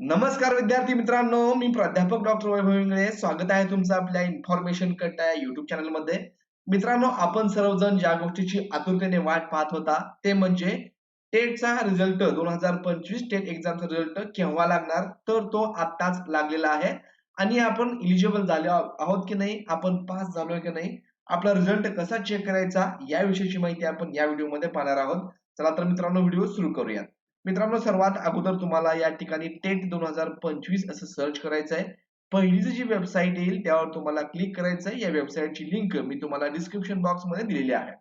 नमस्कार विद्यार्थी मित्रांनो, मी प्राध्यापक डॉक्टर वैभव इंगळे. स्वागत आहे तुमचं आपल्या इन्फॉर्मेशन कट या YouTube चॅनलमध्ये. मित्रांनो, आपण सर्वजण ज्या गोष्टीची आतुरतेने वाट पाहत होता, ते म्हणजे टेटचा रिझल्ट 2025 टेट एक्झामचा रिझल्ट केव्हा लागणार? तर तो आत्ताच लागलेला आहे आणि आपण एलिजिबल झालो आहोत की नाही, आपण पास झालोय की नाही, आपला रिझल्ट कसा चेक करायचा, याविषयीची माहिती आपण या व्हिडिओमध्ये पाहणार आहोत. चला तर मित्रांनो, व्हिडिओ सुरू करूया. मित्रांनो, सर्वात अगोदर तुम्हाला या ठिकाणी टेट 2025 असं सर्च करायचं आहे. पहिलीच जी वेबसाईट येईल त्यावर तुम्हाला क्लिक करायचं आहे. या वेबसाईटची लिंक मी तुम्हाला डिस्क्रिप्शन बॉक्समध्ये दिलेली आहे.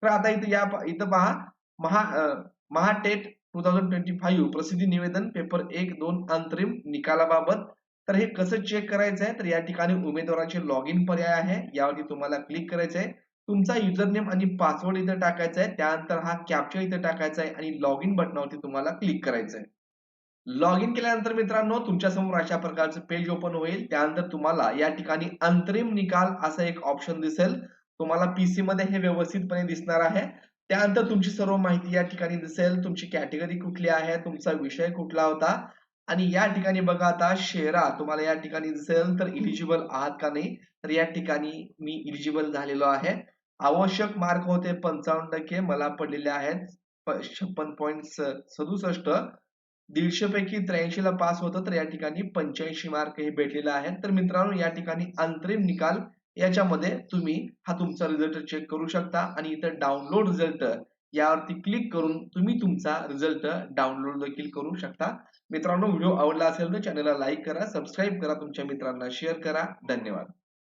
तर आता इथं पहा, महा महा टेट 2025 प्रसिद्धी निवेदन पेपर 1-2 अंतरिम निकालाबाबत. तर हे कसं चेक करायचं आहे? तर या ठिकाणी उमेदवाराचे लॉग इन पर्याय आहे. यावरती तुम्हाला क्लिक करायचं आहे. तुमचा युजरनेम आणि पासवर्ड इथं टाकायचा आहे. त्यानंतर हा कॅप्चा इथं टाकायचा आहे आणि लॉग इन बटनावरती तुम्हाला क्लिक करायचं आहे. लॉग इन केल्यानंतर मित्रांनो, तुमच्या समोर अशा प्रकारचं पेज ओपन होईल. त्यानंतर तुम्हाला या ठिकाणी अंतरिम निकाल असा एक ऑप्शन दिसेल. तुम्हाला पीसी मध्ये हे व्यवस्थितपणे दिसणार आहे. त्यानंतर तुमची सर्व माहिती या ठिकाणी दिसेल. तुमची कॅटेगरी कुठली आहे, तुमचा विषय कुठला होता आणि या ठिकाणी बघा आता शेरा तुम्हाला या ठिकाणी दिसेल. तर इलिजिबल आहात का नाही? तर या ठिकाणी मी इलिजिबल झालेलो आहे. आवश्यक मार्क होते 55%, मला पडलेले आहेत 56.67. 150 पैकी 83 ला पास होतं, तर या ठिकाणी 85 मार्क हे भेटलेले आहेत. तर मित्रांनो, या ठिकाणी अंतरिम निकाल याच्यामध्ये तुम्ही हा तुमचा रिझल्ट चेक करू शकता आणि इथं डाउनलोड रिझल्ट यावरती क्लिक करून तुम्ही तुमचा रिझल्ट डाउनलोड देखील करू शकता. मित्रांनो, व्हिडिओ आवडला असेल तर चॅनलला लाईक करा, सबस्क्राईब करा, तुमच्या मित्रांना शेअर करा. धन्यवाद.